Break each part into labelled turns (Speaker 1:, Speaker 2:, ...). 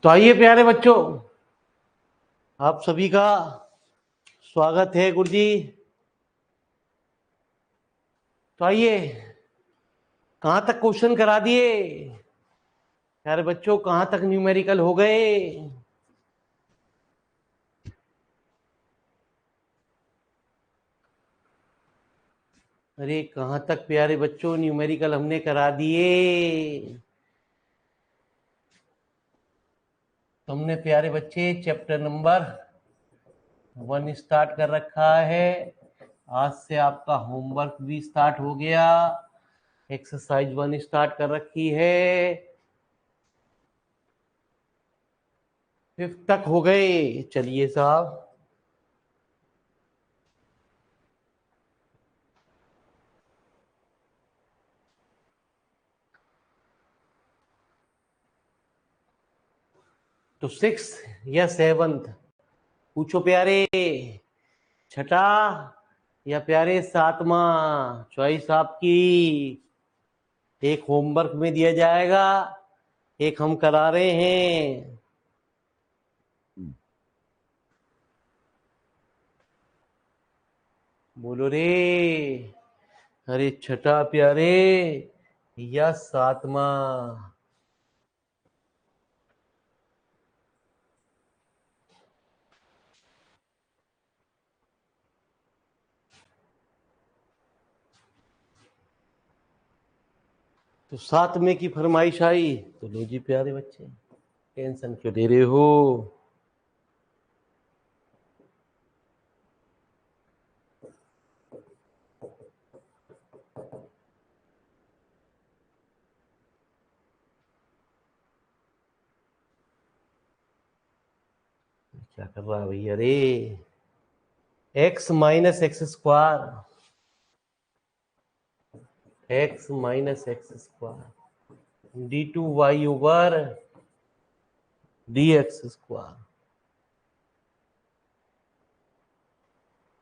Speaker 1: तो आइए प्यारे बच्चों, आप सभी का स्वागत है गुरु जी। तो आइए, कहाँ तक क्वेश्चन करा दिए प्यारे बच्चों? कहाँ तक न्यूमेरिकल हो गए? अरे कहाँ तक प्यारे बच्चों न्यूमेरिकल हमने करा दिए? तुमने प्यारे बच्चे चैप्टर नंबर 1 स्टार्ट कर रखा है। आज से आपका होमवर्क भी स्टार्ट हो गया। एक्सरसाइज 1 स्टार्ट कर रखी है। 5th तक हो गए। चलिए साहब, तो 6 या 7 पूछो प्यारे। छठा या प्यारे 7वां? चॉइस आपकी। एक होमवर्क में दिया जाएगा, एक हम करा रहे हैं। बोलो रे। अरे छठा प्यारे या 7वां? तो 7वें की फरमाइश आई तो लो जी प्यारे बच्चे, टेंशन क्यों ले रहे हो? क्या कर रहा है भैया रे? x minus x square, x minus x square d two y over d x square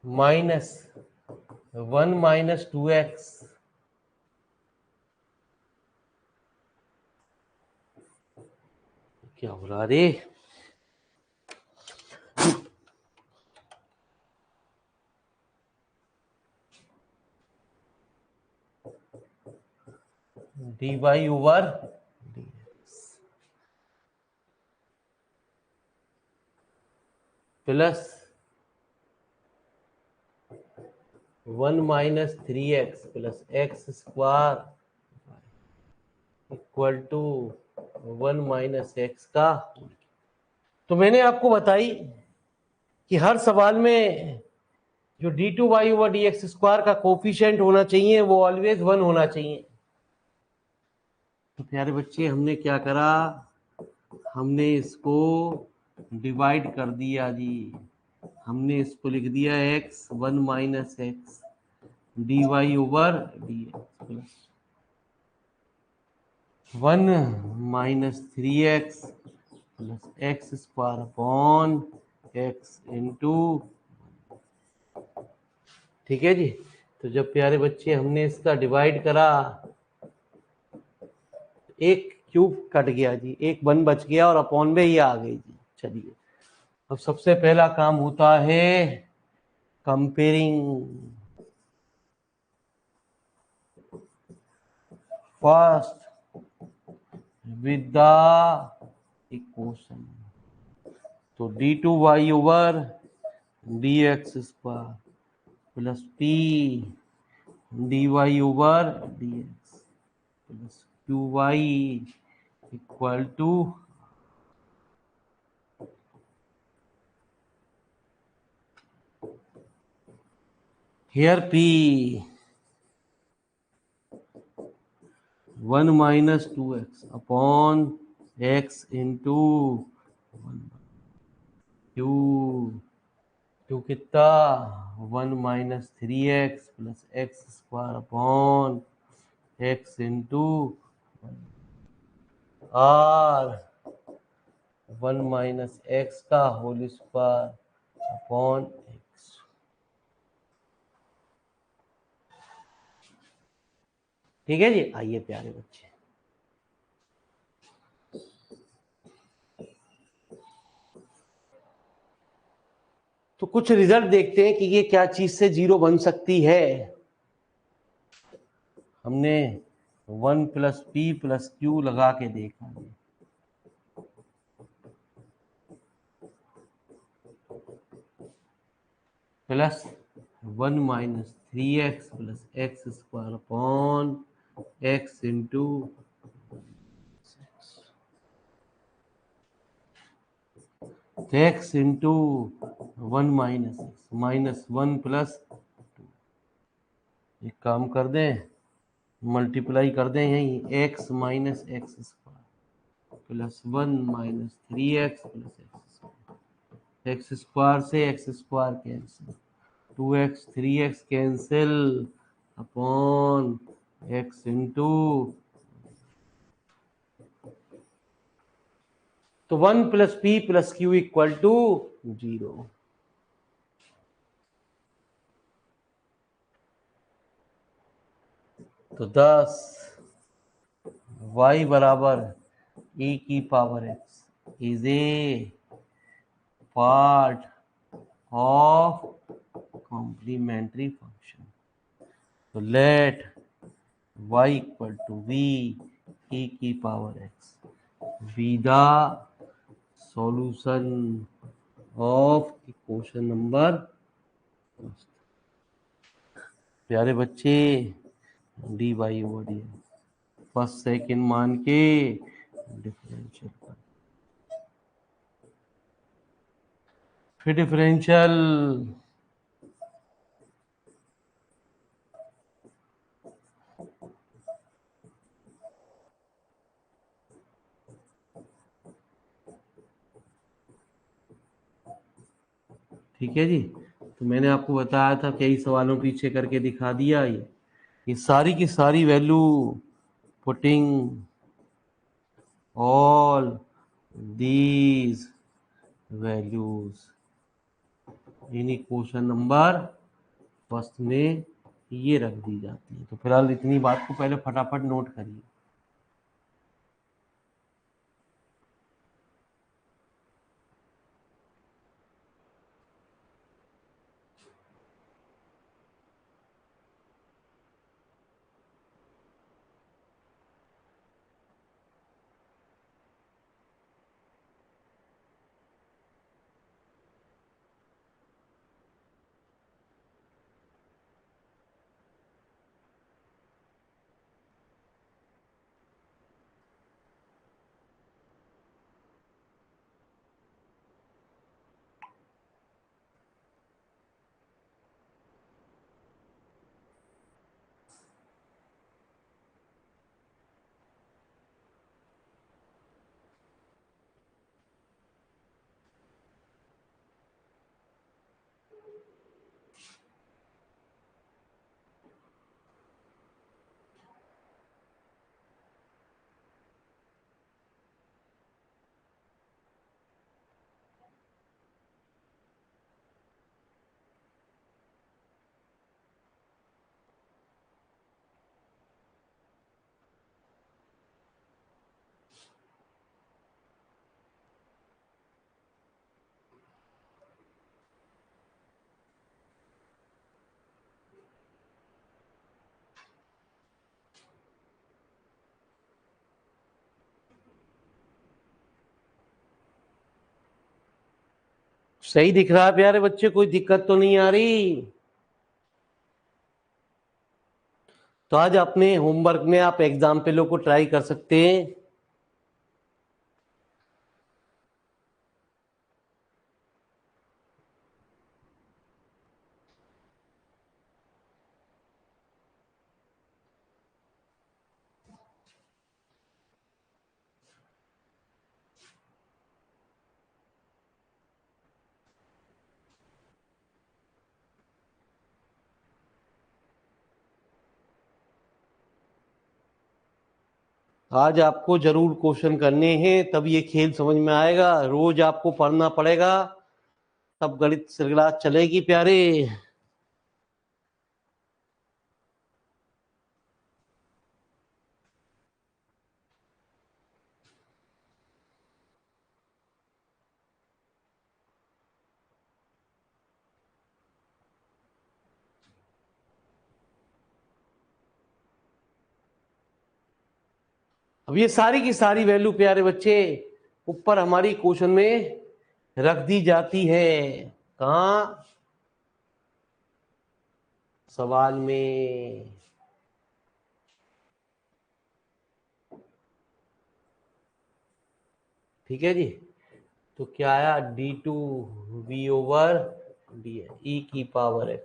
Speaker 1: minus 1 minus 2x। क्या हो रहा रे? D y over plus 1 minus 3x plus x square equal to 1 minus x का। तो मैंने आपको बताई कि हर सवाल में जो d two y over d x square का कोफिशिएंट होना चाहिए वो ऑलवेज 1 होना चाहिए। तो प्यारे बच्चे, हमने क्या करा? हमने इसको डिवाइड कर दिया जी। हमने इसको लिख दिया x 1 minus x d y over d x plus 1 minus 3x plus x square upon x into. ठीक है जी। तो जब प्यारे बच्चे हमने इसका डिवाइड करा, एक क्यूब कट गया जी, एक 1 बच गया और अपॉन में ही आ गई जी। चलिए, अब सबसे पहला काम होता है comparing first with the equation. तो d two y over d x square plus p d y over d x plus q y equal to here p 1 minus 2x upon x into q. Q कितना? 1 minus 3x plus x square upon x into r 1 minus x का whole square upon x. ठीक है जी। आइए प्यारे बच्चे, तो कुछ result देखते हैं कि ये क्या चीज से जीरो बन सकती है। हमने 1 + p + q लगा के देखा plus 1 - 3x + x² upon x into x into 1 - x -1 + एक काम कर दें, मल्टीप्लाई कर दें यहीं x - x² + 1 - 3x + x² से x² cancel, 2x 3x cancel upon x into, तो 1 + p + q = 0। तो 10 y बराबर e⁻x is a part of complementary function. तो let y = v e⁻x be the solution of question number. प्यारे बच्चे, dy/dy first second मान के differential कर, फिर डिफरेंशियल ठीक है जी। तो मैंने आपको बताया था, कई सवालों पीछे करके दिखा दिया। ये सारी की सारी value putting all these values in question number first में ये रख दी जाती है। तो फिलहाल इतनी बात को पहले फटाफट नोट करिए। सही दिख रहा है प्यारे बच्चे, कोई दिक्कत तो नहीं आ रही? तो आज अपने होमवर्क में आप एग्जाम्पलों को ट्राई कर सकते हैं। आज आपको जरूर क्वेश्चन करने हैं, तब ये खेल समझ में आएगा। रोज आपको पढ़ना पड़ेगा, तब गणित श्रृंखला चलेगी प्यारे। अब ये सारी की सारी वैल्यू प्यारे बच्चे ऊपर हमारी क्वेश्चन में रख दी जाती है। कहाँ? सवाल में। ठीक है जी। तो क्या आया? d2v/d e की power x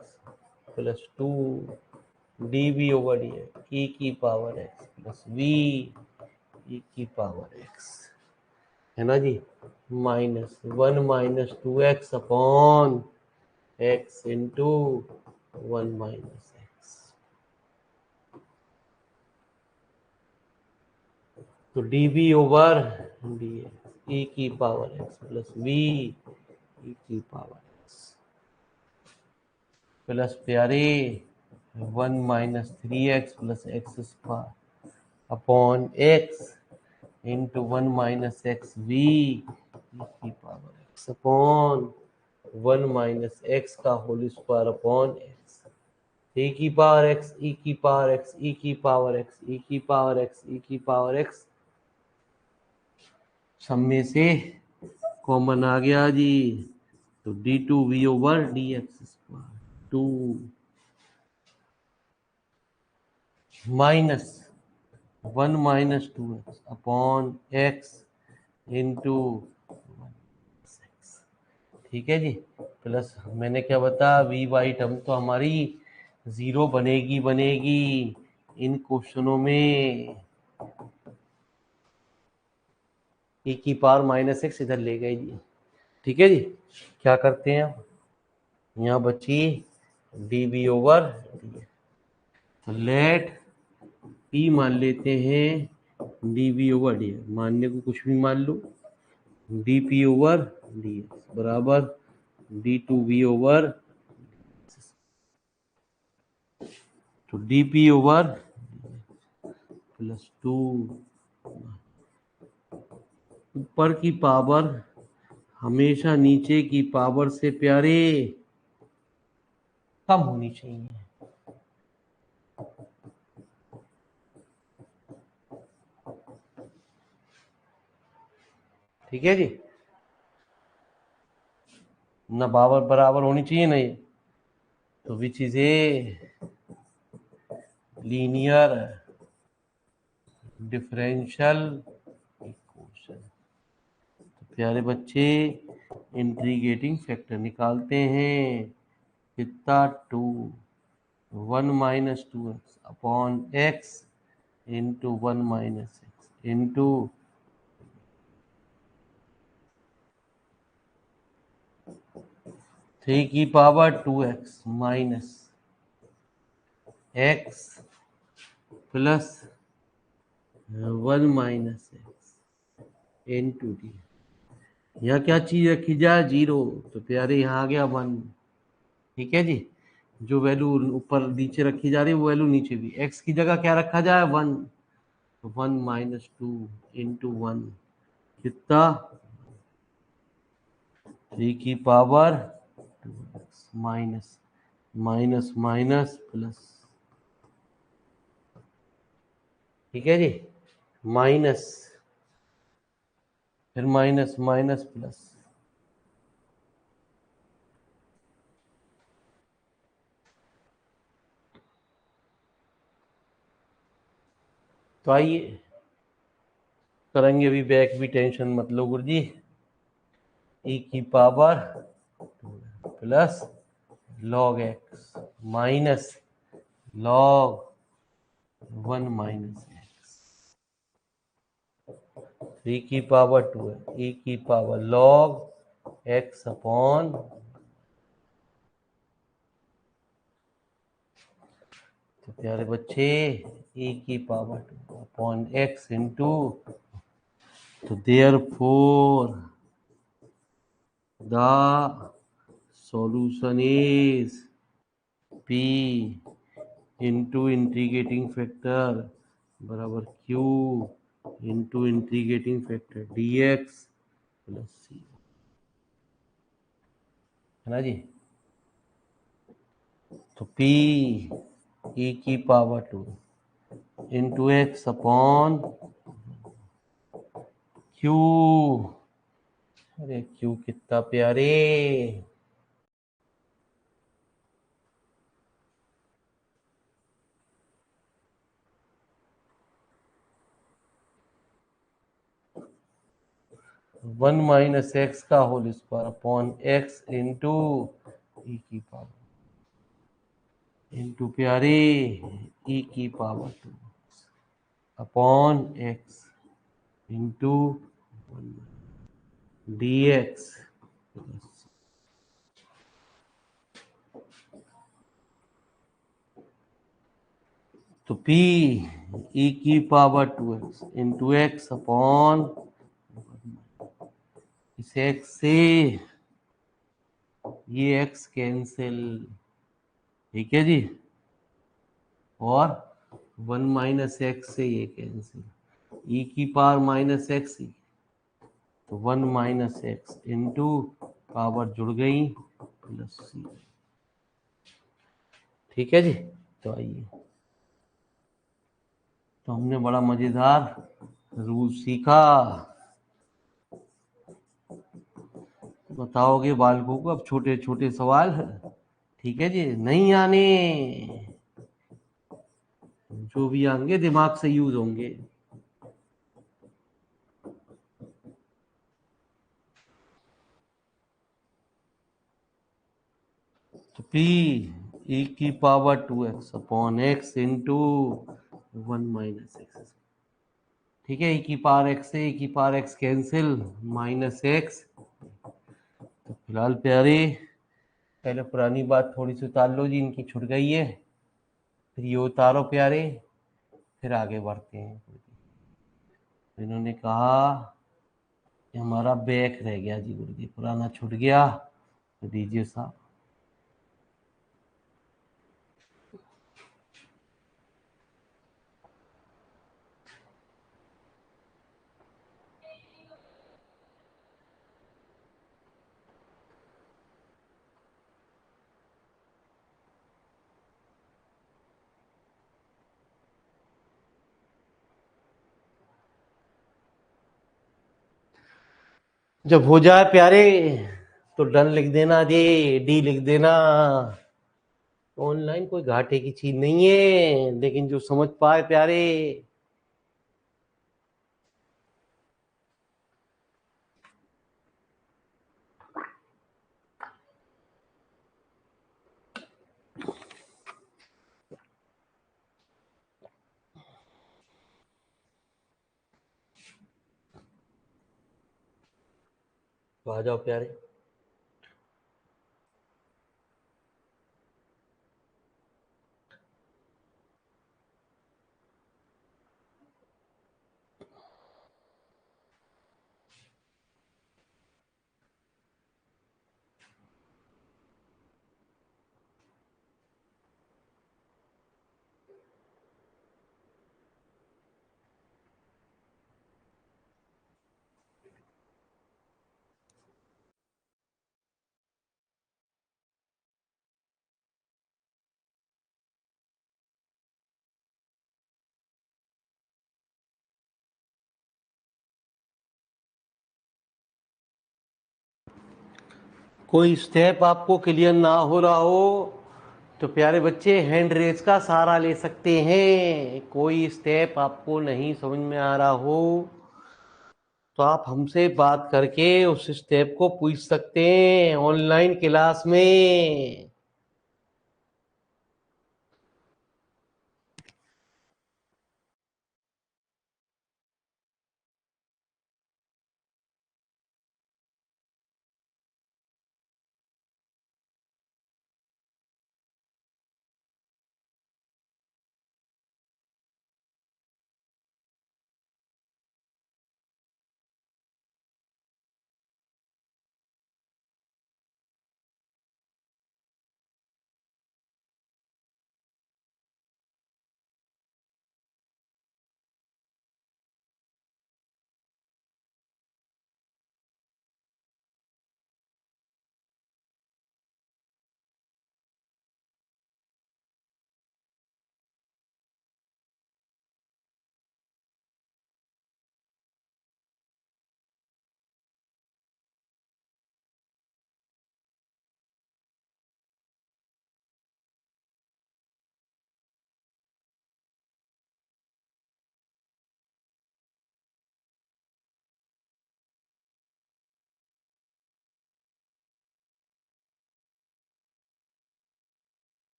Speaker 1: plus 2dv/dx e की power x plus v e की पावर x, है ना जी, -1 - 2x upon x into 1 - x। तो dv/dx e की power x plus v e की पावर x प्लस प्यारे 1 - 3x plus x square upon x into 1 - x v e की power x upon 1 - x का whole square upon x e की power x e की power x e की power x e की power x e की power x, सब में से कॉमन आ गया जी। तो d2v/dx square 2 minus 1 - 2x upon x into 1x। ठीक है जी। प्लस मैंने क्या बताया, वी वाई टर्म तो हमारी जीरो बनेगी इन क्वेश्चनों में। e की पावर -x इधर ले गए जी। ठीक है जी। क्या करते हैं, यहाँ बची dv/dx। तो लेट p मान लेते हैं dv/dx, मानने को कुछ भी मान लो, dp/dx बराबर d2v/, तो dp/ प्लस 2 ऊपर की पावर हमेशा नीचे की पावर से प्यारे कम होनी चाहिए। ठीक है जी, ना पावर बराबर होनी चाहिए ना ये। तो which is a linear differential equation. तो प्यारे बच्चे इंटीग्रेटिंग फैक्टर निकालते हैं, कितना 2 1 - 2x upon x into 1 - x into 3 की power 2x minus x plus 1 - x into D. यहाँ क्या चीज रखी जाए? 0। तो प्यारे यहाँ आ गया 1। ठीक है जी। जो वैल्यू ऊपर नीचे रखी जा रही है वो वैल्यू नीचे भी, x की जगह क्या रखा जाए? 1। तो 1 - 2 इंटू 1 कितना? 3 की power 2x minus minus minus plus. ठीक है जी, माइनस फिर माइनस माइनस प्लस। तो आइए करेंगे अभी बैक भी, टेंशन मत लो गुरुजी। e की power plus log x minus log 1 - x, 3 की पावर 2 है, e की पावर log x अपॉन, तो प्यारे बच्चे e की पावर 2 अपॉन x इंटू, तो therefore the solution is p into integrating factor बराबर q into integrating factor dx plus c, है ना जी। तो p e की power 2 into x upon q, अरे क्यू कितना प्यारे। वन माइनस एक्स का whole square upon x into e की पावर इंटू प्यारे ई की power 2 upon x into d x. तो p e की power 2x into x upon इस x से ये x कैंसिल, ठीक है जी, और वन माइनस एक्स से ये कैंसिल, e की पावर माइनस एक्स, तो one minus x into power जुड़ गई प्लस सी। ठीक है जी। तो आइए, तो हमने बड़ा मजेदार रूल सीखा। बताओगे बालकों को अब छोटे छोटे सवाल, ठीक है जी, नहीं आने, जो भी आएंगे दिमाग से यूज होंगे। तो p e की power 2x upon x into one minus x, ठीक है, e की पावर x से e की power x cancel minus x. तो फिलहाल प्यारे पहले पुरानी बात थोड़ी सी उतार लो जी, इनकी छूट गई है, फिर ये उतारो प्यारे, फिर आगे बढ़ते हैं। इन्होंने कहा कि हमारा बैक रह गया जी गुरुजी, पुराना छूट गया, तो दीजिए साहब। जब हो जाए प्यारे तो डन लिख देना जी, डी लिख देना। ऑनलाइन कोई घाटे की चीज नहीं है, लेकिन जो समझ पाए प्यारे। तो आ जाओ प्यारे। कोई स्टेप आपको क्लियर ना हो रहा हो तो प्यारे बच्चे हैंड रेस का सहारा ले सकते हैं। कोई स्टेप आपको नहीं समझ में आ रहा हो तो आप हमसे बात करके उस स्टेप को पूछ सकते हैं ऑनलाइन क्लास में।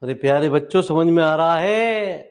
Speaker 1: अरे प्यारे बच्चों, समझ में आ रहा है?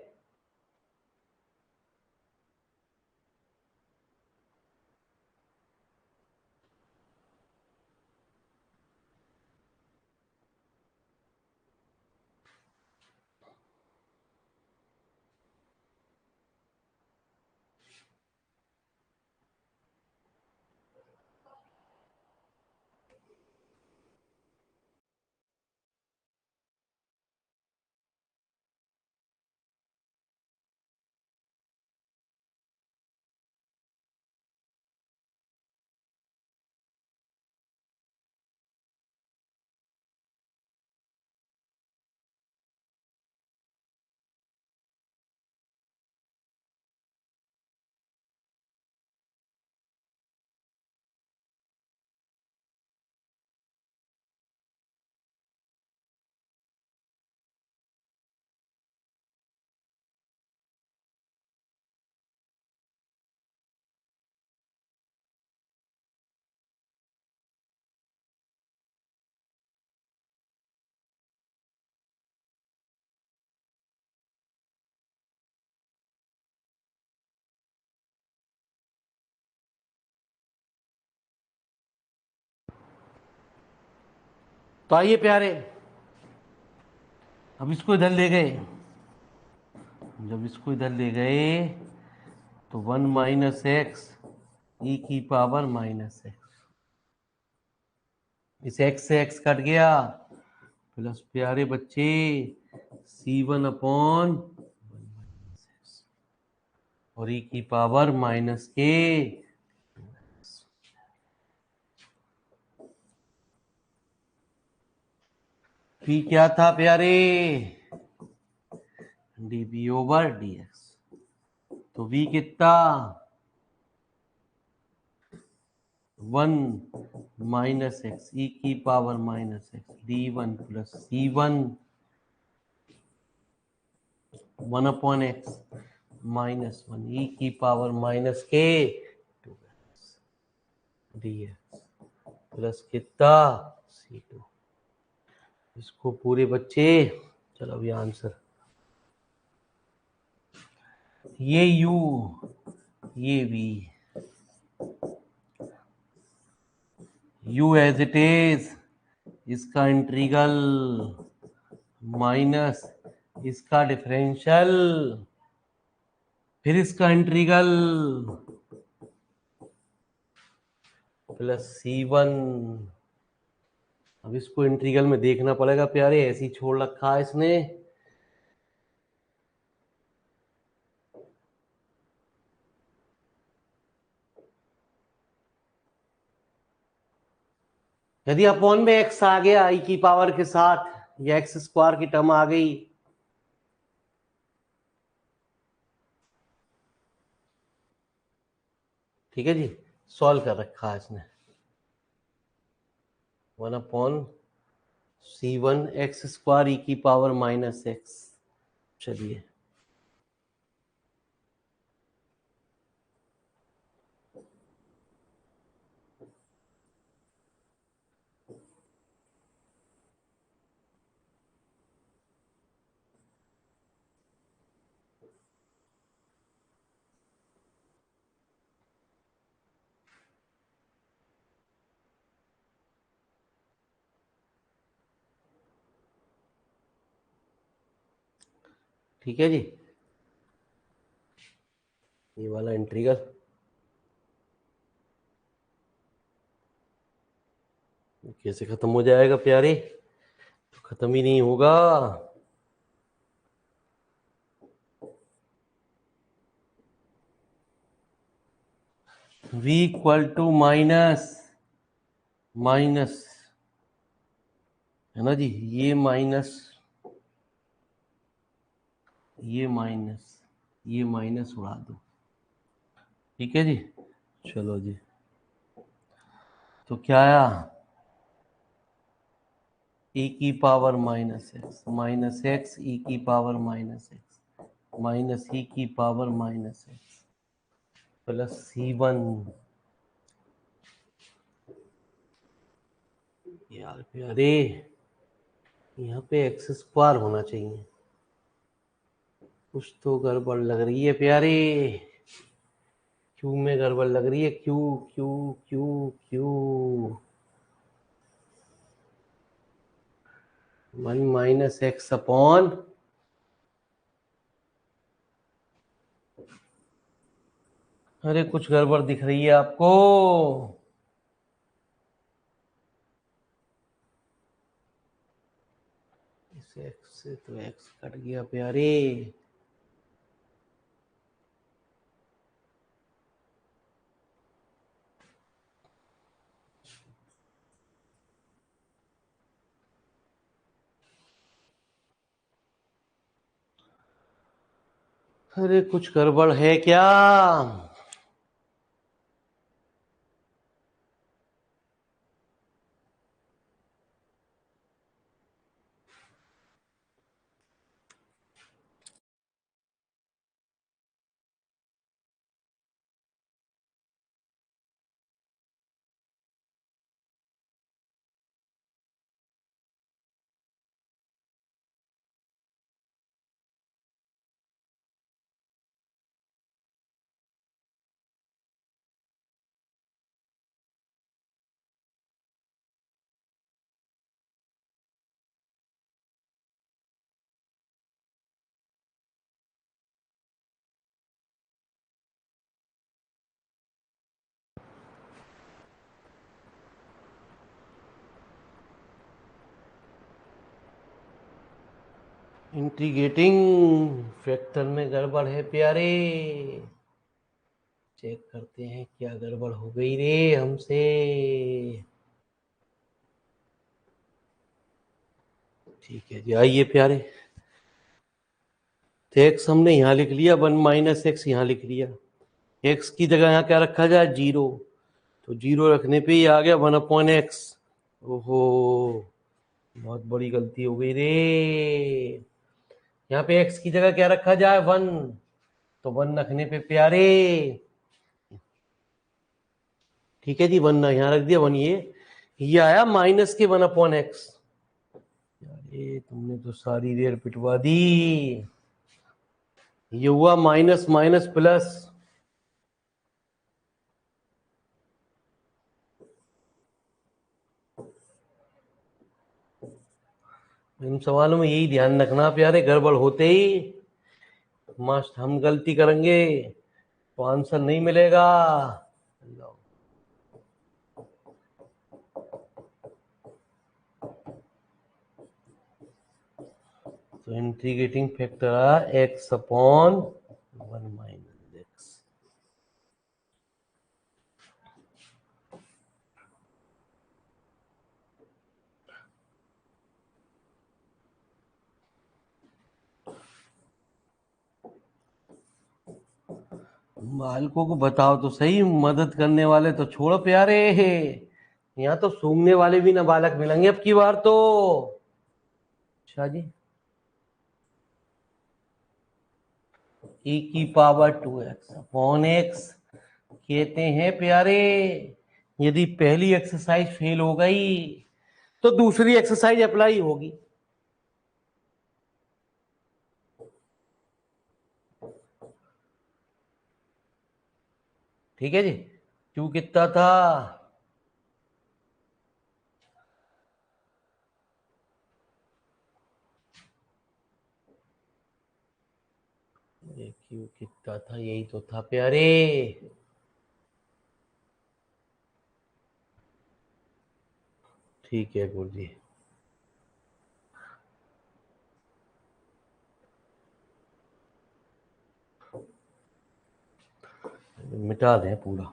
Speaker 1: तो आइए प्यारे, अब इसको इधर ले गए। जब इसको इधर ले गए तो 1 माइनस एक्स ई की पावर माइनस एक्स, इस एक्स से एक्स कट गया, प्लस प्यारे बच्चे C1 अपॉन और ई की पावर माइनस के। पी क्या था प्यारे? D b over d x. तो वी कितना? 1 माइनस एक्स ई की power minus x D1 plus C1 1 upon x minus 1 e की पावर माइनस के डीएक्स प्लस कितना C2। इसको पूरे बच्चे, चलो अभी आंसर, ये U ये V, U as it is, इसका इंटीग्रल माइनस इसका डिफरेंशियल, फिर इसका इंटीग्रल प्लस C1। अब इसको इंटीग्रल में देखना पड़ेगा प्यारे, ऐसे ही छोड़ रखा है इसने। यदि अपॉन में एक्स आ गया ई की पावर के साथ, या एक्स स्क्वायर की टर्म आ गई, ठीक है जी, सॉल्व कर रखा है इसने। 1 अपॉन C1 एक्स स्क्वायर ई की पावर माइनस एक्स। चलिए ठीक है जी, ये वाला इंटीग्रल कैसे खत्म हो जाएगा प्यारे? तो खत्म ही नहीं होगा। v equal to minus minus, है ना जी, ये माइनस ये माइनस, ये माइनस उड़ा दो, ठीक है जी, चलो जी, तो क्या आया, e की पावर माइनस एक्स ई की पावर माइनस ई की power minus x plus C1। यार प्यारे, यहाँ पे एक्स स्क्वायर होना चाहिए, कुछ तो गड़बड़ लग रही है प्यारे, क्यू में गड़बड़ लग रही है, Q Q Q Q. 1 minus x upon, अरे कुछ गड़बड़ दिख रही है आपको, इस एक्स से तो एक्स कट गया प्यारे। अरे कुछ गड़बड़ है क्या? इंटीग्रेटिंग फैक्टर में गड़बड़ है प्यारे, चेक करते हैं क्या गड़बड़ हो गई रे हमसे। ठीक है जी, आइए प्यारे, तो एक्स हमने यहाँ लिख लिया, 1 माइनस एक्स यहाँ लिख लिया, एक्स की जगह यहाँ क्या रखा जाए, 0, तो 0 रखने पे ही आ गया 1 अपॉन एक्स। ओहो, बहुत बड़ी गलती हो गई रे, यहाँ पे एक्स की जगह क्या रखा जाए, 1, तो 1 रखने पे प्यारे, ठीक है जी, 1 यहाँ रख दिया, 1 ये आया माइनस के 1 अपॉन एक्स। अरे तुमने तो सारी देर पिटवा दी, ये हुआ माइनस माइनस प्लस, इन सवालों में यही ध्यान रखना प्यारे, गड़बड़ होते ही मस्त हम गलती करेंगे तो आंसर नहीं मिलेगा। तो इंटीग्रेटिंग फैक्टर आ एक्स अपॉन 1 माइनस एक्स। बालकों को बताओ तो सही, मदद करने वाले तो छोड़ो प्यारे, यहाँ तो सूंघने वाले भी ना बालक मिलेंगे अब की बार तो। अच्छा जी, e की पावर 2x अपॉन एक्स कहते हैं प्यारे, यदि पहली एक्सरसाइज फेल हो गई तो दूसरी एक्सरसाइज अप्लाई होगी। ठीक है जी, क्यू कितना था, क्यू कितना था, यही तो था प्यारे। ठीक है गुरु जी, मिटा दें पूरा,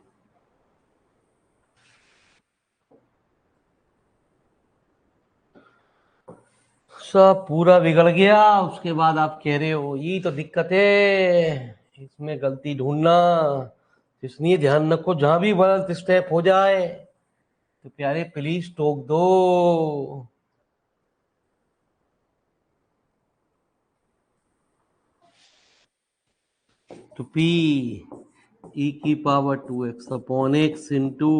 Speaker 1: सब पूरा बिगड़ गया, उसके बाद आप कह रहे हो, यही तो दिक्कत है इसमें गलती ढूंढना, इसलिए ध्यान रखो, जहां भी गलत स्टेप हो जाए तो प्यारे प्लीज टोक दो। तो पी ई की power 2x upon x into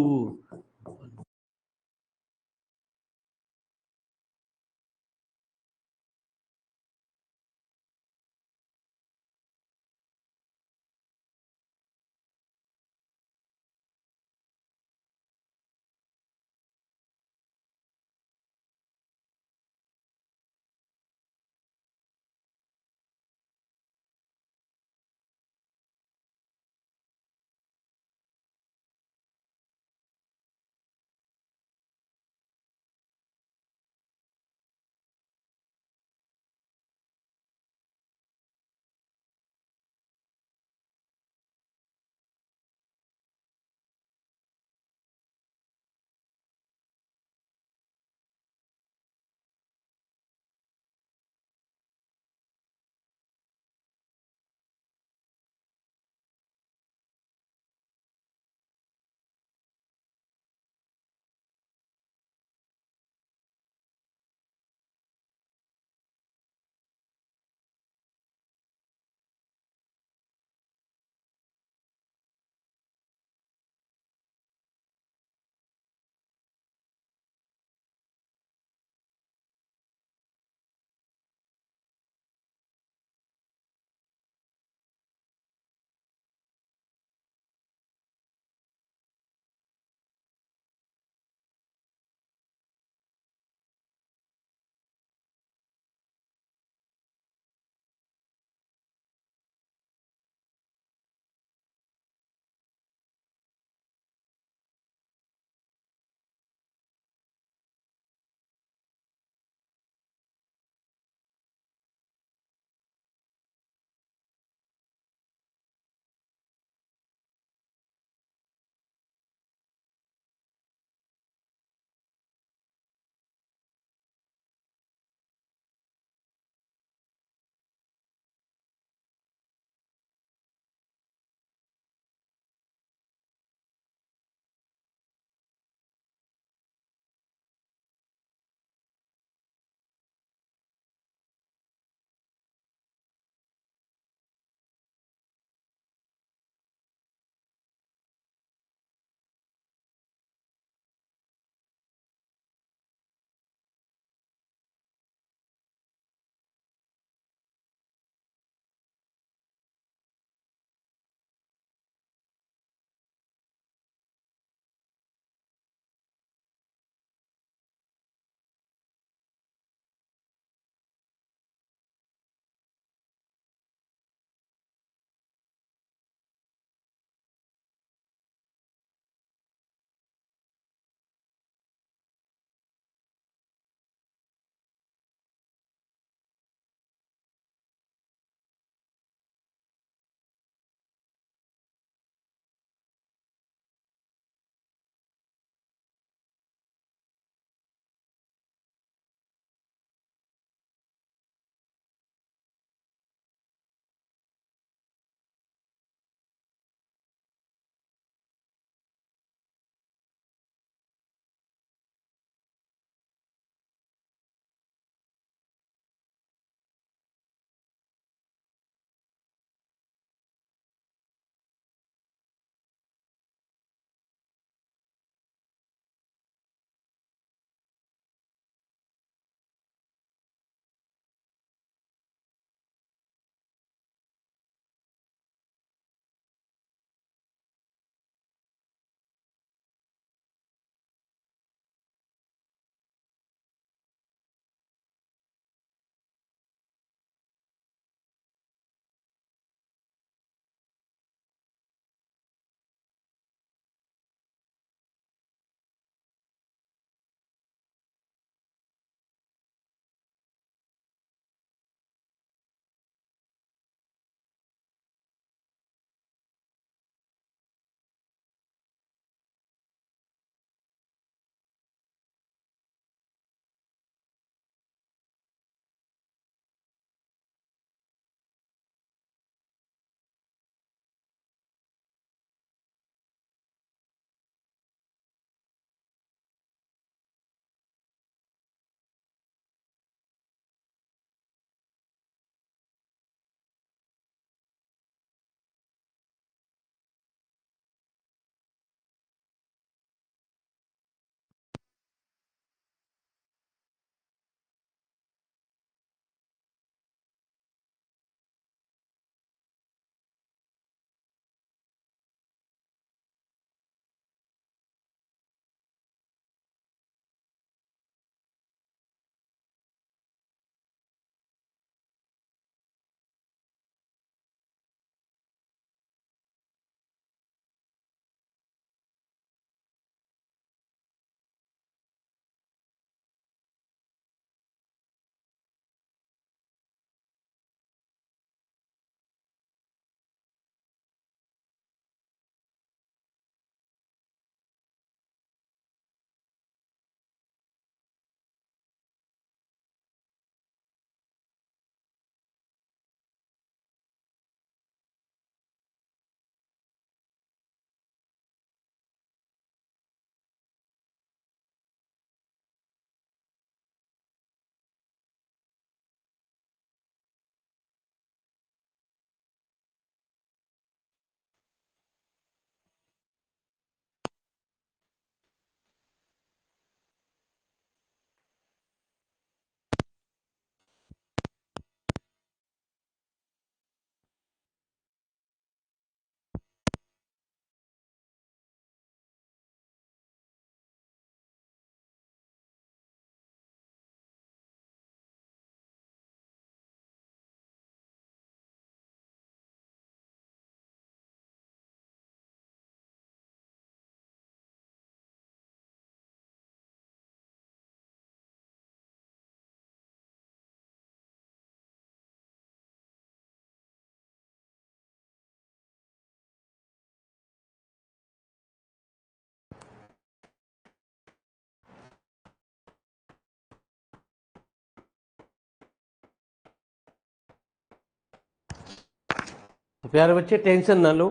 Speaker 1: तो प्यारे बच्चे टेंशन ना लो,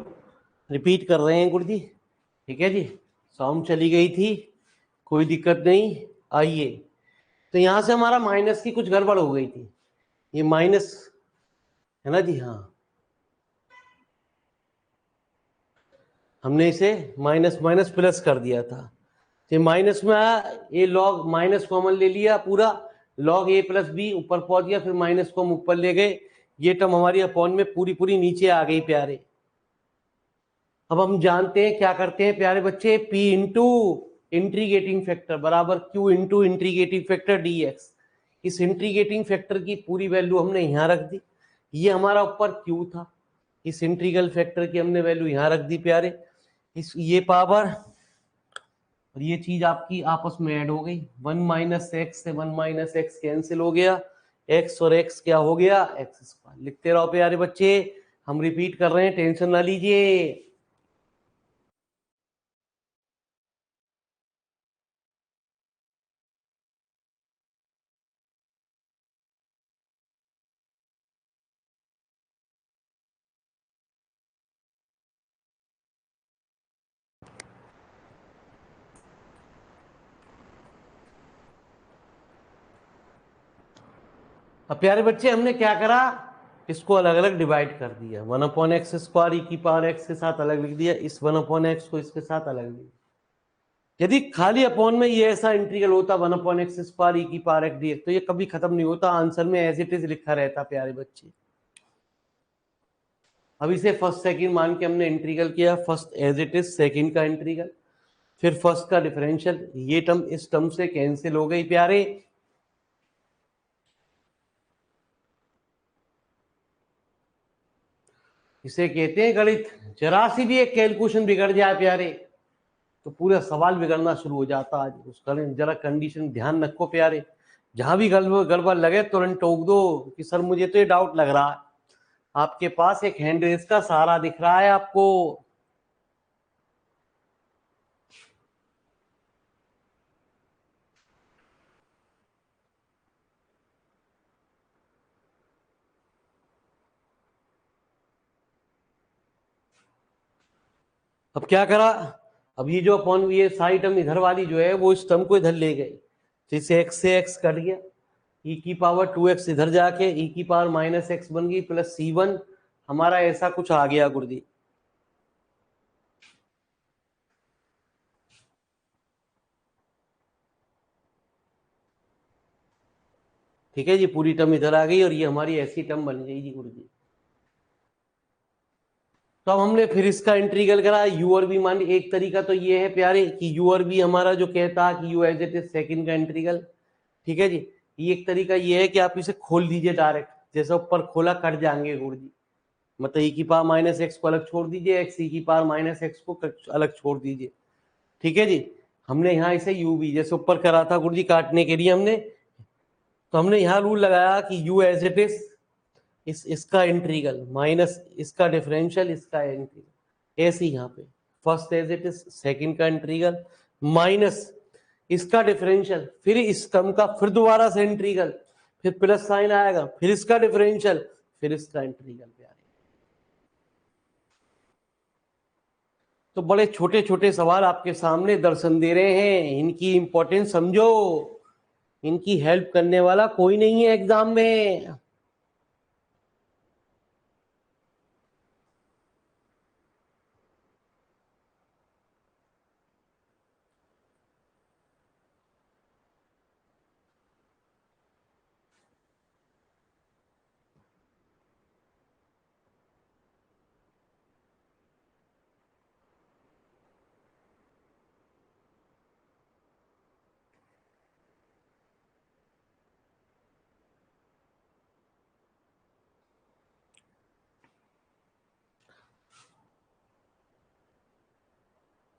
Speaker 1: रिपीट कर रहे हैं गुरु जी, ठीक है जी। साउंड चली गई थी, कोई दिक्कत नहीं। आइए, तो यहां से हमारा माइनस की कुछ गड़बड़ हो गई थी, ये माइनस है ना जी। हाँ, हमने इसे माइनस माइनस प्लस कर दिया था, ये माइनस में आया, ये लॉग माइनस कॉमन ले लिया पूरा, लॉग ए प्लस बी ऊपर पहुंच गया, फिर माइनस को हम ऊपर ले गए, ये टर्म हमारी अपॉन में पूरी पूरी नीचे आ गई प्यारे। अब हम जानते हैं क्या करते हैं प्यारे बच्चे, P इंटू इंट्रीगेटिंग फैक्टर बराबर Q इंटू इंट्रीगेटिंग फैक्टर dx। इस इंट्रीगेटिंग फैक्टर की पूरी वैल्यू हमने यहाँ रख दी, ये हमारा ऊपर Q था, इस इंट्रीगल फैक्टर की हमने वैल्यू यहाँ रख दी प्यारे, इस ये पावर और ये चीज आपकी आपस में ऐड हो गई, 1 माइनस एक्स से 1 माइनस एक्स कैंसिल हो गया, x और x क्या हो गया, एक्स स्क्वायर। लिखते रहो प्यारे बच्चे, हम रिपीट कर रहे हैं, टेंशन ना लीजिए। अब प्यारे बच्चे हमने क्या करा, इसको अलग अलग डिवाइड कर दिया, 1 अपॉन एक्स स्क्वायर ई की पावर एक्स के साथ अलग लिख दिया, इस 1 अपॉन एक्स को इसके साथ अलग लिख दिया। यदि खाली अपॉन में ये ऐसा इंटीग्रल होता 1 अपॉन एक्स स्क्वायर ई की पावर एक्स डी, तो ये कभी खत्म नहीं होता, आंसर में एज इट इज लिखा रहता प्यारे बच्चे। अब इसे फर्स्ट सेकंड मान के हमने इंटीग्रल किया, first as it is, second का इंटीग्रल, फिर फर्स्ट का डिफरेंशियल, ये टर्म इस टर्म से कैंसिल हो गई प्यारे। इसे कहते हैं गणित, जरा सी भी एक कैलकुलेशन बिगड़ जाए प्यारे तो पूरा सवाल बिगड़ना शुरू हो जाता है। उसका जरा कंडीशन ध्यान रखो प्यारे, जहां भी गड़बड़ लगे तुरंत टोक दो कि सर मुझे तो ये डाउट लग रहा है। आपके पास एक हैंड रेस का सहारा दिख रहा है आपको। अब क्या करा, अब ये जो अपॉन ये सारी टर्म इधर वाली जो है वो इस टर्म को इधर ले गए, तो इसे x से x कट गया, e की पावर 2x इधर जाके e की पावर माइनस एक्स बन गई प्लस c1, हमारा ऐसा कुछ आ गया गुरुजी। ठीक है जी, पूरी टर्म इधर आ गई और ये हमारी ऐसी टर्म बन गई जी गुरुजी। तो अब हमने फिर इसका इंटीग्रल करा, u और v मान, एक तरीका तो ये है प्यारे कि u और v हमारा जो कहता है कि u as it is second का इंटीग्रल, ठीक है जी। ये एक तरीका ये है कि आप इसे खोल दीजिए डायरेक्ट, जैसे ऊपर खोला कट जाएंगे गुरु जी, मतलब e की पावर माइनस एक्स को अलग छोड़ दीजिए, x e की पावर माइनस एक्स को अलग छोड़ दीजिए, ठीक है जी। हमने यहाँ इसे u v जैसे ऊपर करा था गुरु जी काटने के लिए हमने, तो हमने यहाँ रूल लगाया कि u एज इट इज इसका इंटीग्रल माइनस इसका डिफरेंशियल इसका इंटीग्रल, ऐसे यहाँ पे first as it is second का इंटीग्रल माइनस इसका डिफरेंशियल, फिर इस टर्म का फिर दोबारा से इंटीग्रल, फिर प्लस साइन आएगा, फिर इसका डिफरेंशियल, फिर इसका इंटीग्रल प्यारे। तो बड़े छोटे छोटे सवाल आपके सामने दर्शन दे रहे हैं, इनकी इंपॉर्टेंस समझो, इनकी हेल्प करने वाला कोई नहीं है एग्जाम में।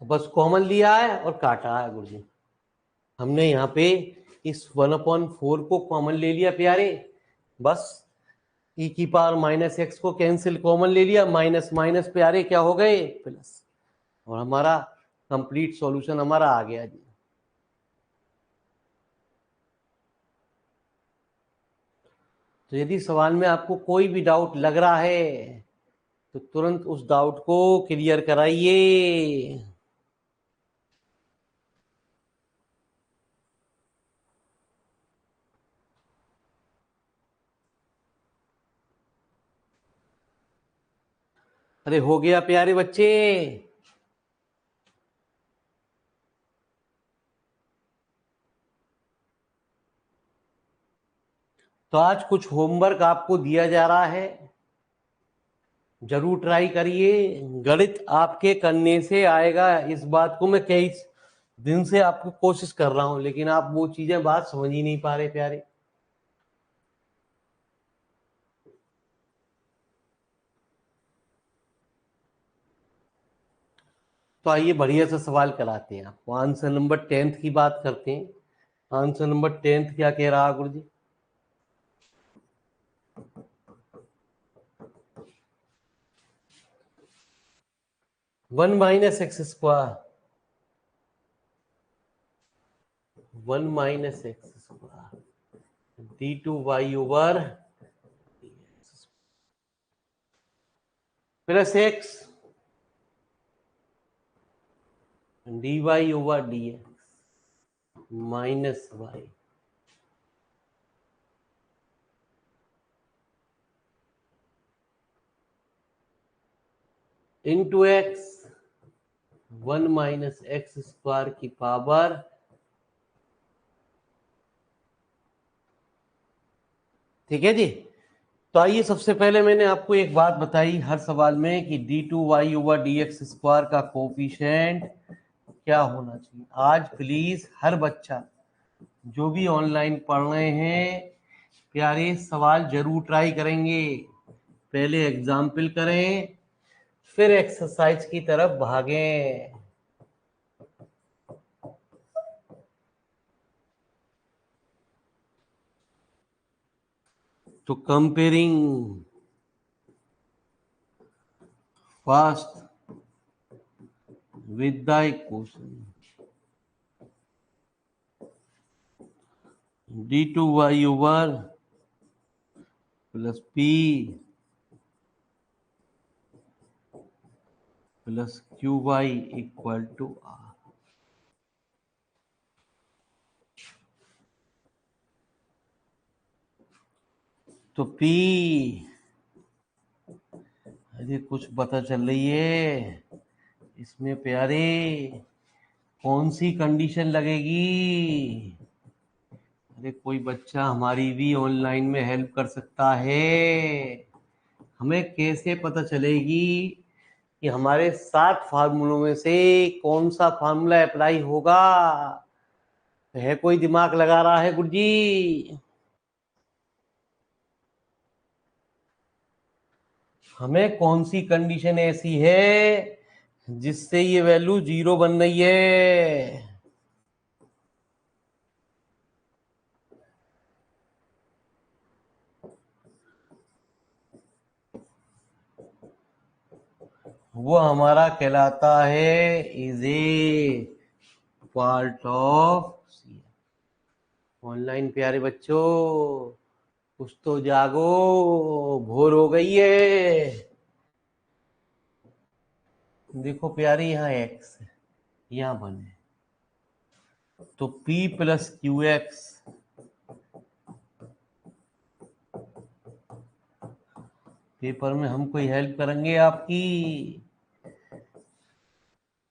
Speaker 1: बस कॉमन लिया है और काटा है गुरुजी, हमने यहाँ पे इस 1/4 को कॉमन ले लिया प्यारे, बस e की पावर माइनस एक्स को कैंसिल कॉमन ले लिया, माइनस माइनस प्यारे क्या हो गए प्लस, और हमारा कंप्लीट सॉल्यूशन हमारा आ गया जी। तो यदि सवाल में आपको कोई भी डाउट लग रहा है तो तुरंत उस डाउट को क्लियर कराइए। अरे हो गया प्यारे बच्चे। तो आज कुछ होमवर्क आपको दिया जा रहा है, जरूर ट्राई करिए। गणित आपके करने से आएगा, इस बात को मैं कई दिन से आपको कोशिश कर रहा हूं, लेकिन आप वो चीजें बात समझ ही नहीं पा रहे प्यारे। तो आइए बढ़िया सा सवाल कराते हैं आपको। आंसर नंबर 10th की बात करते हैं। आंसर नंबर 10th क्या कह रहा गुरु जी? 1 - x²। 1 - x² d2y/, plus x dy/dx minus y into x। 1 - x² की पावर। ठीक है जी। तो आइए सबसे पहले मैंने आपको एक बात बताई हर सवाल में कि d2y/dx² का कोफिशिएंट क्या होना चाहिए। आज प्लीज हर बच्चा जो भी ऑनलाइन पढ़ रहे हैं प्यारे, सवाल जरूर ट्राई करेंगे। पहले एग्जाम्पल करें, फिर एक्सरसाइज की तरफ भागें। तो comparing first with the equation d2y/, plus p plus qy equal to r। तो p, अरे कुछ पता चल रही है इसमें प्यारे? कौन सी कंडीशन लगेगी? अरे कोई बच्चा हमारी भी ऑनलाइन में हेल्प कर सकता है। हमें कैसे पता चलेगी कि हमारे 7 फार्मूलों में से कौन सा फार्मूला अप्लाई होगा? है कोई दिमाग लगा रहा है गुरुजी? हमें कौन सी कंडीशन ऐसी है जिससे ये वैल्यू 0 बन रही है? वो हमारा कहलाता है is a part of. Online प्यारे बच्चों कुछ तो जागो, भोर हो गई है। देखो प्यारे, यहाँ x है, यहाँ 1 है, तो p plus Q x paper में हम कोई हेल्प करेंगे आपकी?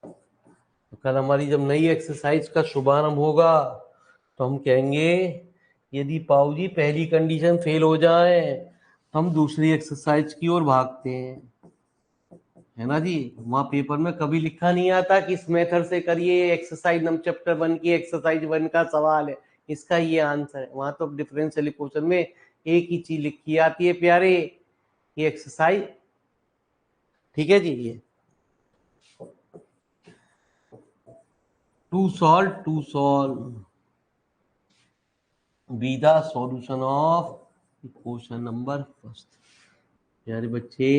Speaker 1: तो कल हमारी जब नई एक्सरसाइज का शुभारंभ होगा तो हम कहेंगे यदि पाऊ जी पहली कंडीशन फेल हो जाए तो हम दूसरी एक्सरसाइज की ओर भागते हैं, है ना जी। वहां पेपर में कभी लिखा नहीं आता कि इस मेथड से करिए, एक्सरसाइज नंबर चैप्टर 1 की एक्सरसाइज 1 का सवाल है, इसका ये आंसर है। वहां तो डिफरेंशियल इक्वेशन में एक ही चीज लिखी आती है प्यारे, ये एक्सरसाइज। ठीक है जी। ये to solve be the solution of equation number first. प्यारे बच्चे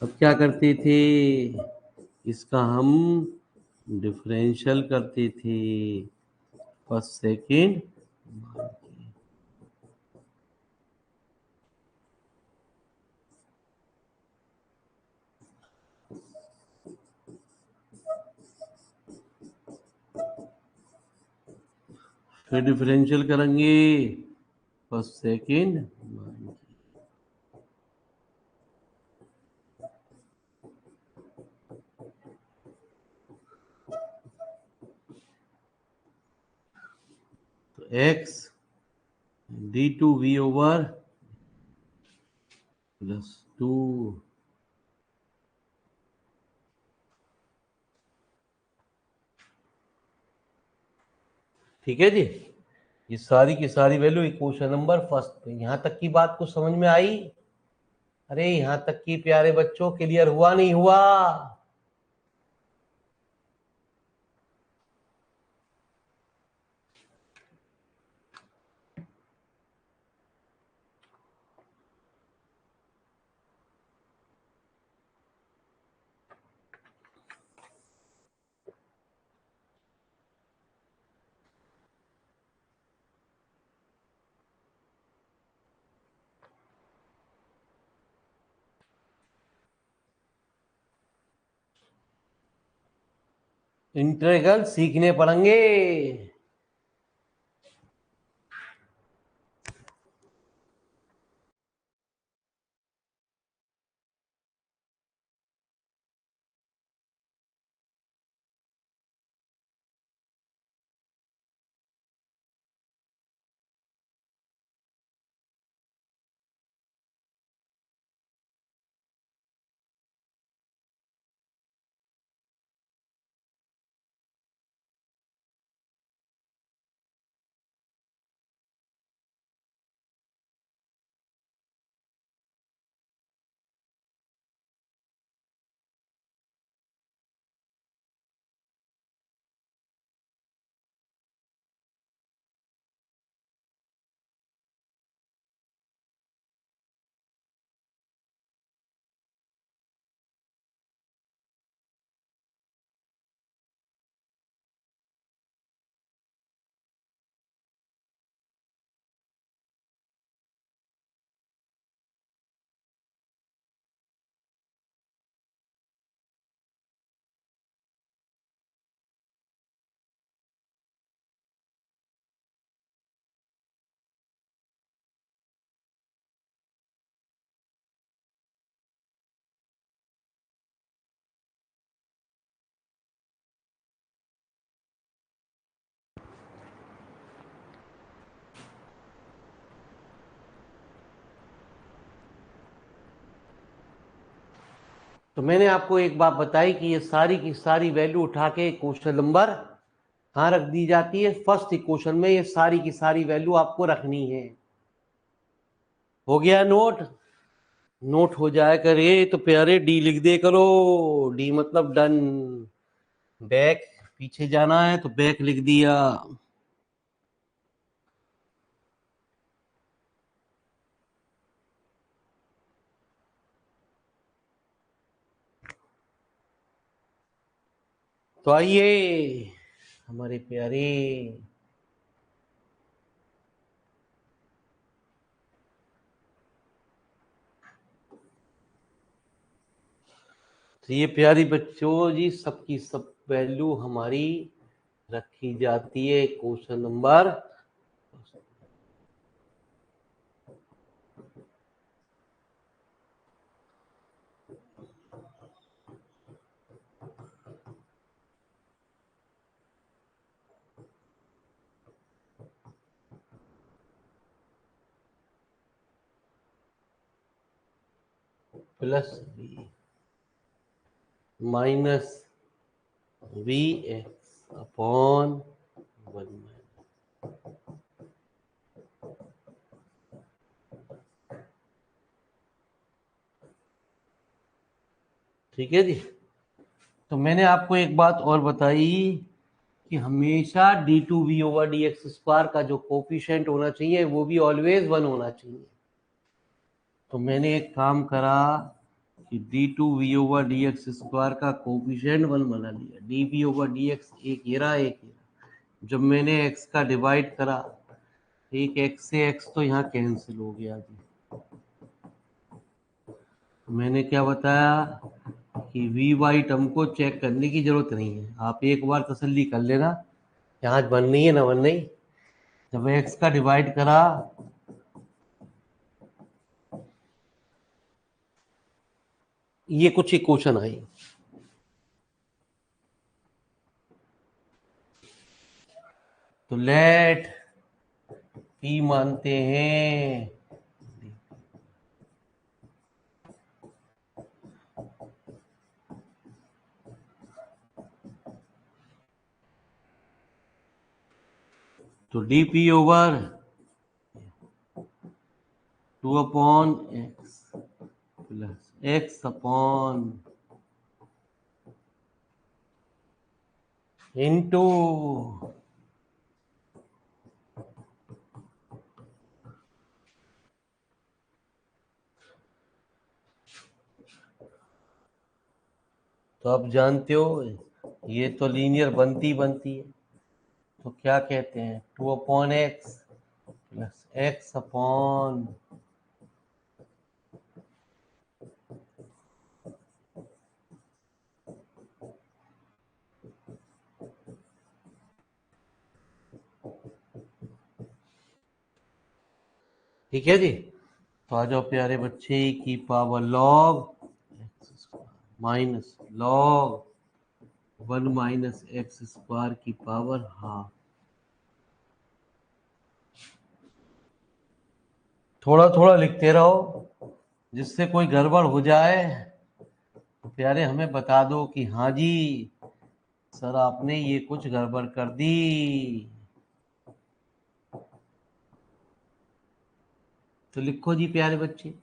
Speaker 1: अब क्या करते थे, इसका हम डिफरेंशियल करते थे फर्स्ट सेकंड। फिर डिफरेंशियल करेंगे फर्स्ट सेकेंड, तो x d2v ओवर +2 ठीक है जी। ये सारी की सारी वैल्यू इक्वेशन नंबर फर्स्ट पे। यहां तक की बात को समझ में आई? अरे यहां तक की प्यारे बच्चों क्लियर हुआ नहीं हुआ? इंटीग्रल सीखने पड़ेंगे। तो मैंने आपको एक बात बताई कि ये सारी की सारी वैल्यू उठा के क्वेश्चन नंबर कहाँ रख दी जाती है? फर्स्ट इक्वेशन में ये सारी की सारी वैल्यू आपको रखनी है। हो गया नोट? नोट हो जाए करे तो प्यारे डी लिख दे करो। डी मतलब डन। बैक पीछे जाना है तो बैक लिख दिया। तो आइए हमारे प्यारे तो ये प्यारी बच्चों जी सबकी सब वैल्यू हमारी रखी जाती है question number +v minus v x upon 1। ठीक है जी। तो मैंने आपको एक बात और बताई कि हमेशा d2v ओवर dx स्क्वायर का जो कोफिशिएंट होना चाहिए वो भी ऑलवेज 1 होना चाहिए। तो मैंने एक काम करा कि d2v ओवर dx स्क्वायर का कोफिशिएंट 1 बना लिया। dv ओवर dx एक ये रहा, एक ये रहा। जब मैंने x का डिवाइड करा, एक x से x तो यहाँ कैंसिल हो गया जी। मैंने क्या बताया कि वी वाई टर्म को चेक करने की जरूरत नहीं है, आप एक बार तसल्ली कर लेना, यहाँ बन रही है ना बन रही। जब x का डिवाइड करा ये कुछ इक्वेशन आई। तो लेट p मानते हैं तो dp over 2/x plus x upon into तो आप जानते हो ये तो लीनियर बनती है। तो क्या कहते हैं 2/x प्लस x अपॉन ठीक है जी। तो आ जाओ प्यारे बच्चे की power log minus log 1 minus x square की पावर हाफ। थोड़ा थोड़ा लिखते रहो, जिससे कोई गड़बड़ हो जाए तो प्यारे हमें बता दो कि हाँ जी सर आपने ये कुछ गड़बड़ कर दी। तो लिखो जी प्यारे बच्चे।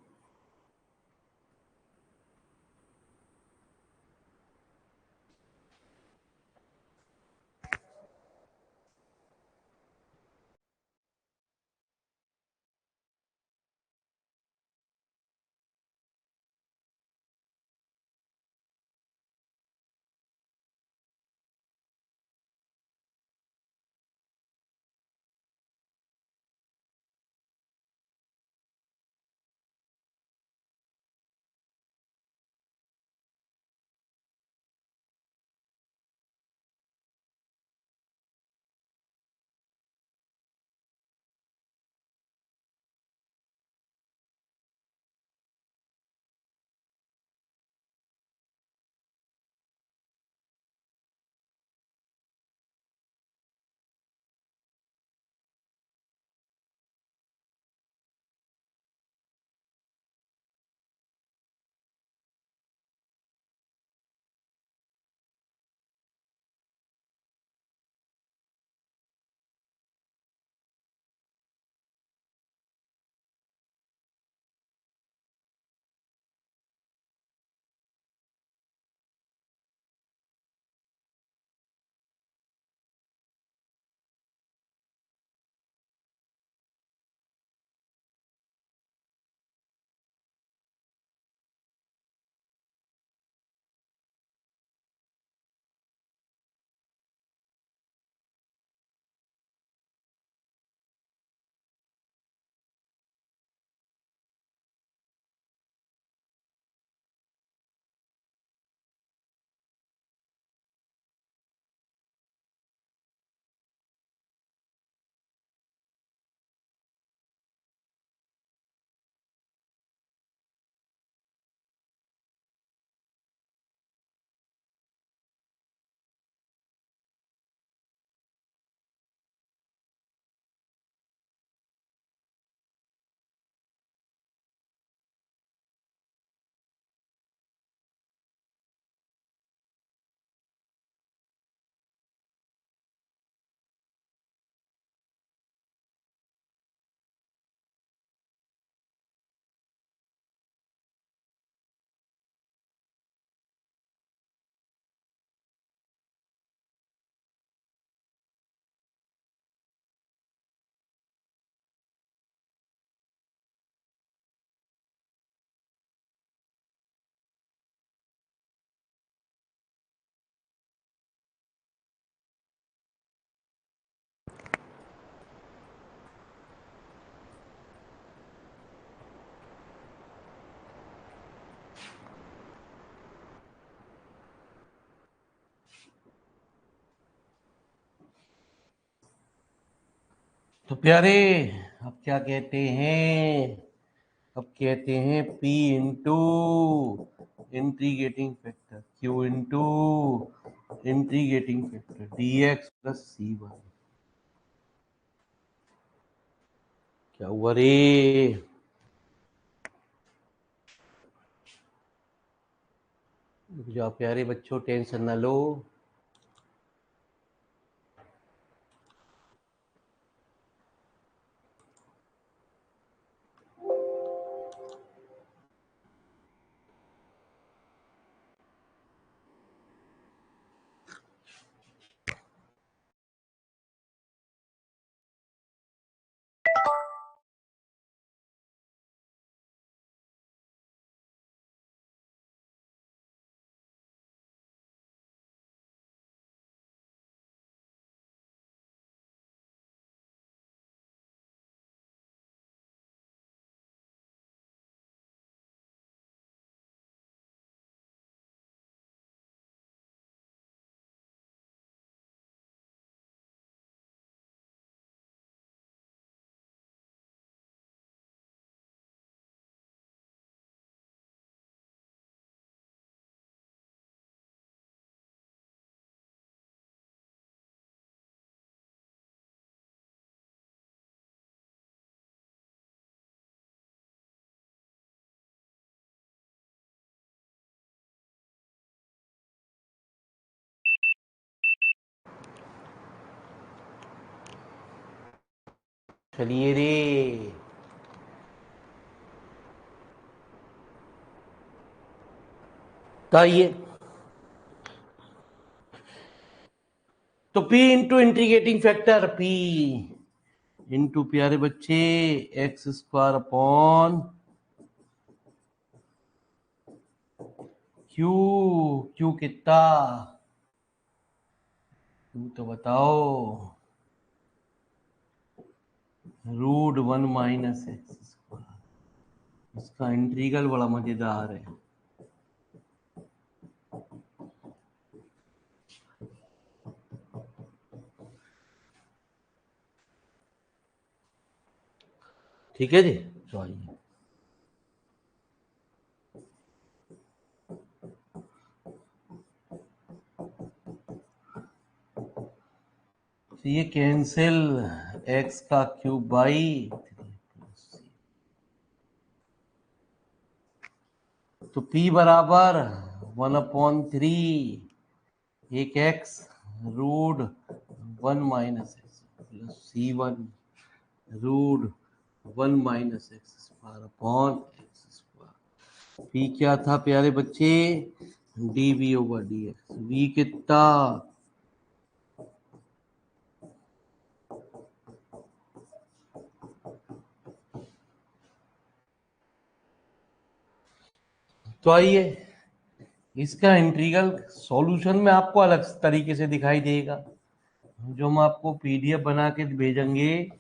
Speaker 1: तो प्यारे अब क्या कहते हैं, अब कहते हैं P into integrating factor Q into integrating factor dx plus C1। क्या हुआ रे? जो प्यारे बच्चों टेंशन ना लो। चलिए रे। तो आइए, तो P into integrating factor P into प्यारे बच्चे x square upon Q. Q कितना? क्यू तो बताओ। √1 माइनस एक्स स्क्वायर। इसका इंटीग्रल बड़ा मजेदार है। ठीक है जी। तो आइए, तो ये कैंसिल एक्स का क्यूब बाई 3 तो P बराबर 1/3 एक x √1 minus x plus C1 √1 minus x square upon x square. P क्या था प्यारे बच्चे? dV/dx। V कितना? तो आइए, इसका इंटीग्रल सॉल्यूशन में आपको अलग तरीके से दिखाई देगा। जो हम आपको पीडीएफ बना के भेजेंगे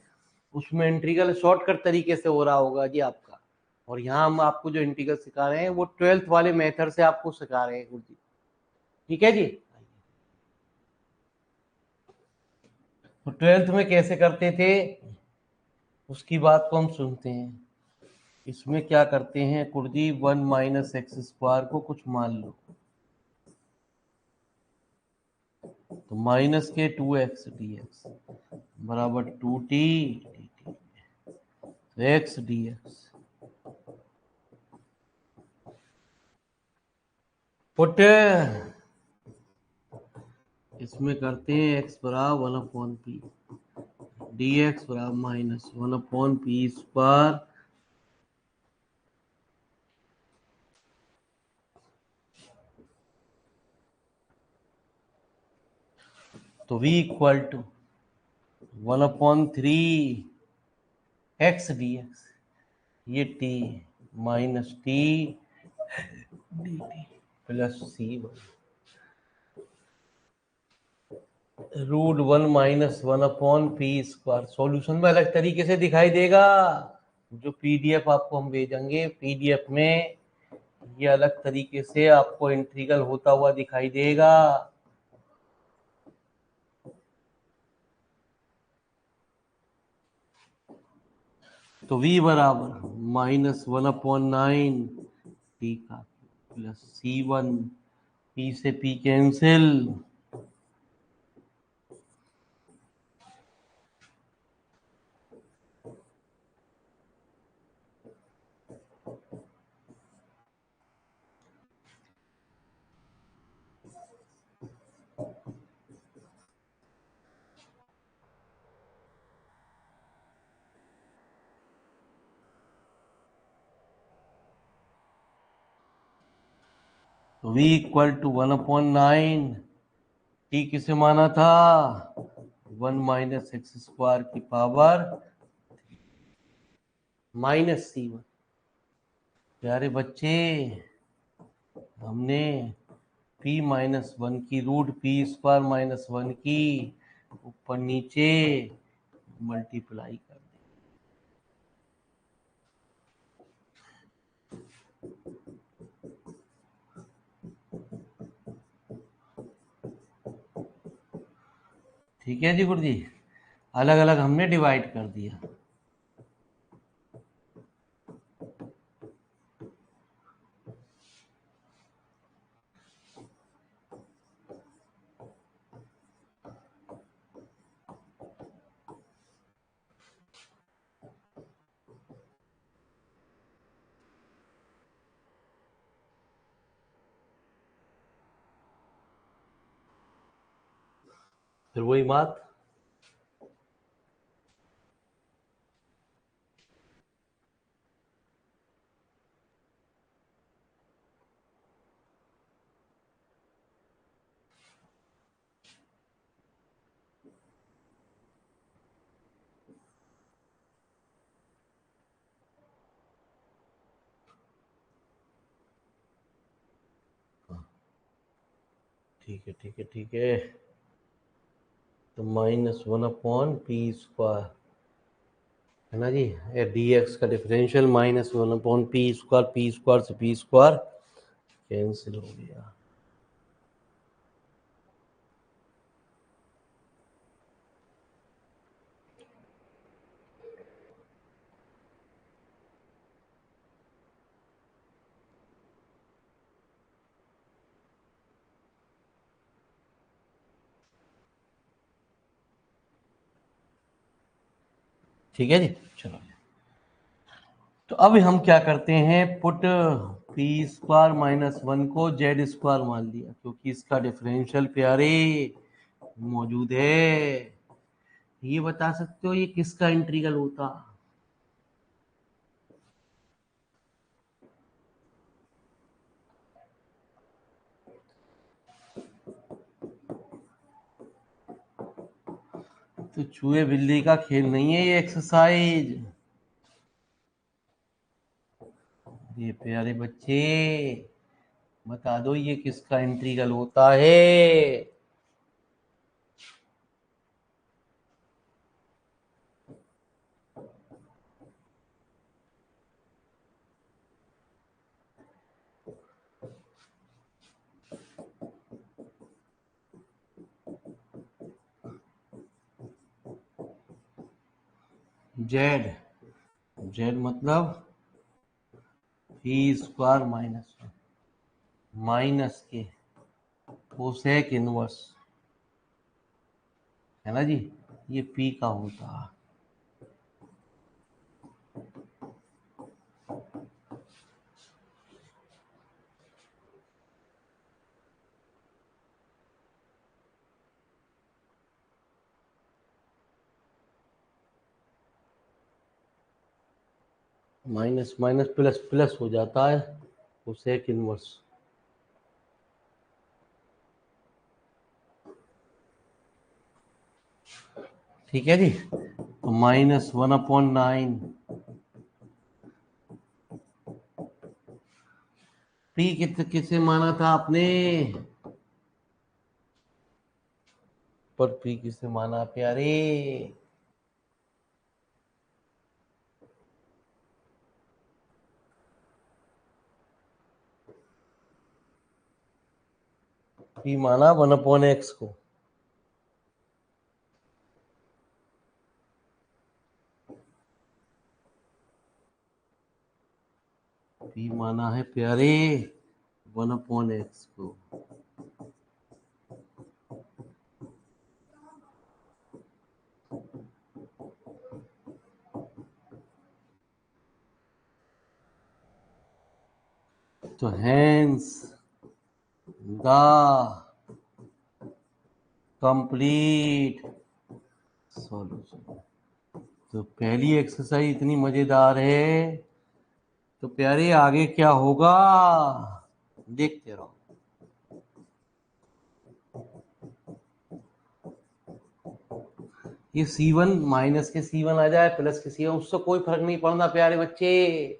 Speaker 1: उसमें इंटीग्रल शॉर्टकट तरीके से हो रहा होगा जी आपका। और यहाँ हम आपको जो इंटीग्रल सिखा रहे हैं वो 12th वाले मेथड से आपको सिखा रहे हैं गुरुजी। ठीक है जी। तो 12th में कैसे करते थे उसकी बात को हम सुनते हैं। इसमें क्या करते हैं गुरुजी, 1 माइनस एक्स स्क्वायर को कुछ मान लो, तो माइनस के 2x dx बराबर 2t x dx। पुट इसमें करते हैं x बराबर 1/p dx बराबर माइनस 1/p स्क्वायर तो v equal to 1/3 x dx, ये t minus t dt plus C1 √1 minus 1/p square. Solution में अलग तरीके से दिखाई देगा। जो पीडीएफ आपको हम भेजेंगे पीडीएफ में ये अलग तरीके से आपको इंटीग्रल होता हुआ दिखाई देगा। तो v बराबर -1/9 टी का प्लस C1, P से P कैंसिल, तो v = 1/9 टी किसे माना था 1 - x² की पावर -C1। प्यारे बच्चे हमने p-1 की रूट p² - 1 की ऊपर नीचे मल्टीप्लाई कर दी। ठीक है जी गुरु जी, अलग अलग हमने डिवाइड कर दिया। फिर वही बात, ठीक है ठीक है ठीक है। तो -1/p² है ना जी, dx का डिफरेंशियल -1/p², p² से p² कैंसिल हो गया। ठीक है जी, चलो। तो अब हम क्या करते हैं, पुट p² - 1 को z² मान लिया, क्योंकि इसका डिफरेंशियल प्यारे मौजूद है। ये बता सकते हो ये किसका इंटीग्रल होता? तो चूहे बिल्ली का खेल नहीं है ये एक्सरसाइज। ये प्यारे बच्चे बता दो ये किसका इंटीग्रल होता है? जेड, जेड मतलब p² - 1 माइनस के कोसेक इनवर्स, है ना जी, ये p का होता है। माइनस माइनस प्लस प्लस हो जाता है कोसेक इनवर्स। ठीक है जी, तो -1/9 p किसे माना था आपने? पर p किसे माना प्यारे? p माना 1/x को। p माना है प्यारे 1/x को। तो hence the complete solution। तो पहली एक्सरसाइज इतनी मजेदार है, तो प्यारे आगे क्या होगा देखते रहो। ये C1 माइनस के C1 आ जाए प्लस के C1, उससे कोई फर्क नहीं पड़ना प्यारे बच्चे।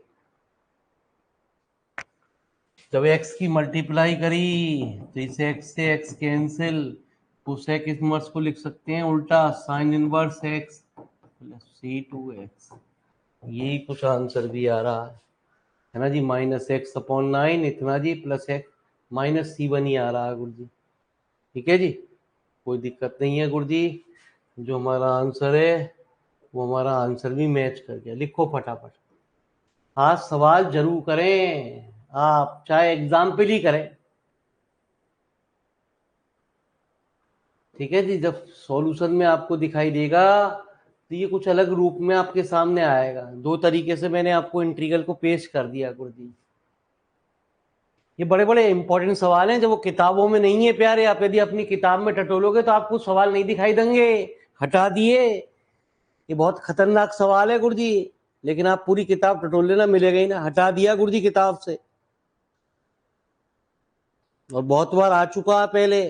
Speaker 1: जब x की मल्टीप्लाई करी तो इसे x से x कैंसिल, उस सेक इनवर्स को लिख सकते हैं उल्टा, sine inverse x plus C2x। यही कुछ आंसर भी आ रहा है ना जी, -x/9 इतना जी, प्लस x माइनस C1 ही आ रहा है गुरु जी। ठीक है जी, कोई दिक्कत नहीं है गुरु जी, जो हमारा आंसर है वो हमारा आंसर भी मैच कर गया। लिखो फटाफट, आज सवाल जरूर करें आप, चाहे एग्जाम्पल ही करें। ठीक है जी, जब सॉल्यूशन में आपको दिखाई देगा तो ये कुछ अलग रूप में आपके सामने आएगा। दो तरीके से मैंने आपको इंटीग्रल को पेश कर दिया गुरु जी। ये बड़े बड़े इंपॉर्टेंट सवाल हैं, जब वो किताबों में नहीं है प्यारे। आप यदि अपनी किताब में टटोलोगे तो आपको सवाल नहीं दिखाई देंगे, हटा दिए। ये बहुत खतरनाक सवाल है गुरु जी, लेकिन आप पूरी किताब टटोल लेना, मिलेगा ही ना। हटा दिया गुरु जी किताब से, और बहुत बार आ चुका है पहले।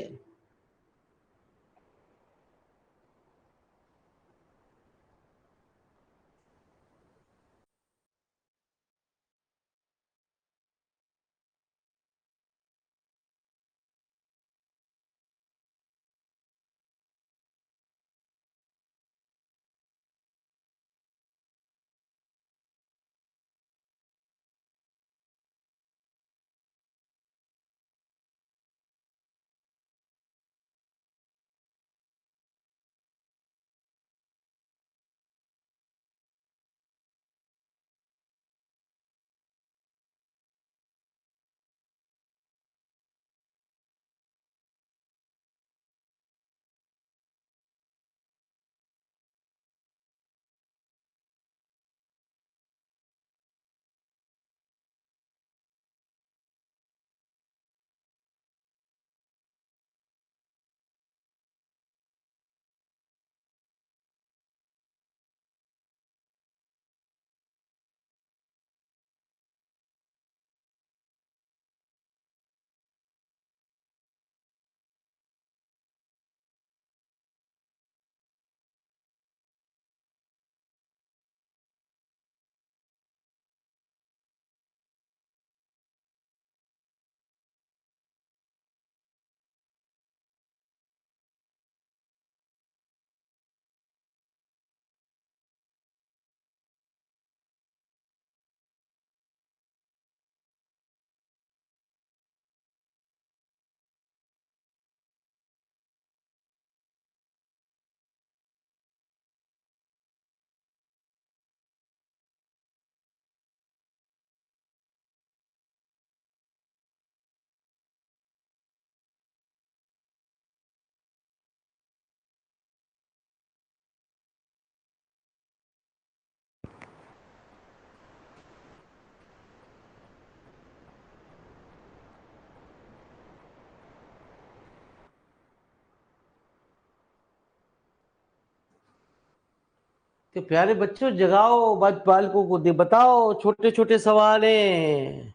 Speaker 1: तो प्यारे बच्चों जगाओ, बालकों को दे बताओ, छोटे छोटे सवाल हैं।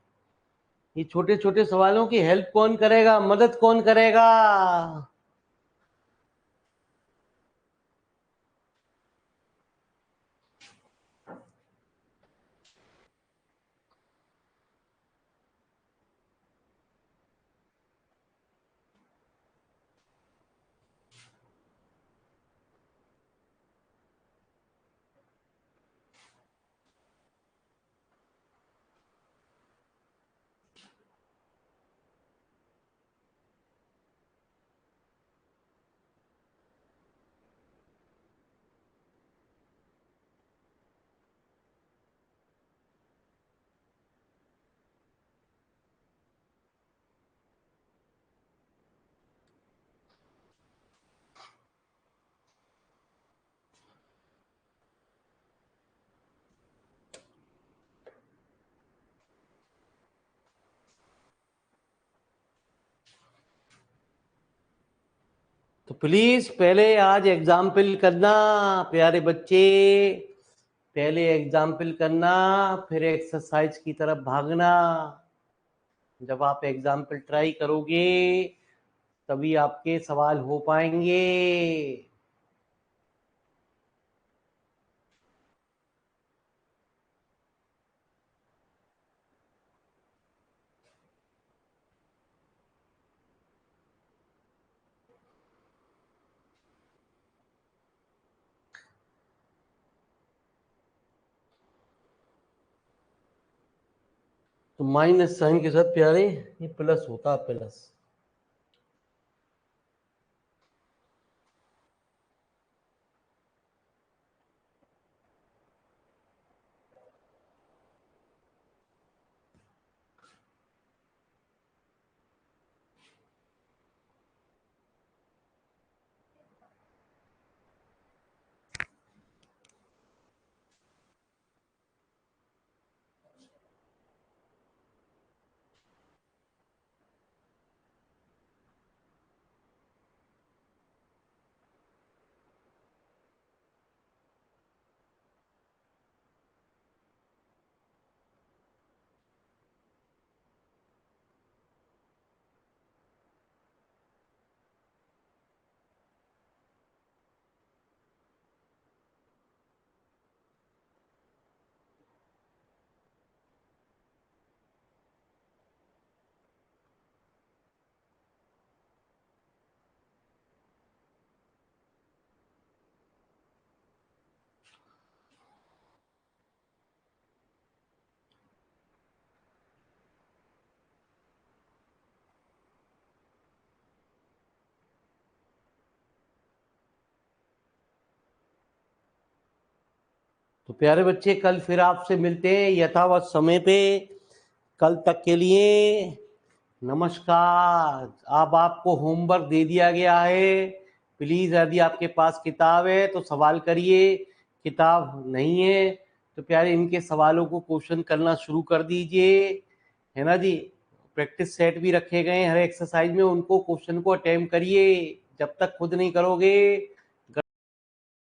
Speaker 1: ये छोटे छोटे सवालों की हेल्प कौन करेगा, मदद कौन करेगा? तो प्लीज पहले आज एग्जाम्पल करना प्यारे बच्चे, पहले एग्जाम्पल करना फिर एक्सरसाइज की तरफ भागना। जब आप एग्जाम्पल ट्राई करोगे तभी आपके सवाल हो पाएंगे। तो माइनस साइन के साथ प्यारे ये प्लस होता है, प्लस। तो प्यारे बच्चे कल फिर आपसे मिलते हैं यथावत समय पे। कल तक के लिए नमस्कार। अब आपको होमवर्क दे दिया गया है, प्लीज यदि आपके पास किताब है तो सवाल करिए, किताब नहीं है तो प्यारे इनके सवालों को क्वेश्चन करना शुरू कर दीजिए, है ना जी। प्रैक्टिस सेट भी रखे गए हैं हर एक्सरसाइज में, उनको क्वेश्चन को अटेम्प्ट करिए। जब तक खुद नहीं करोगे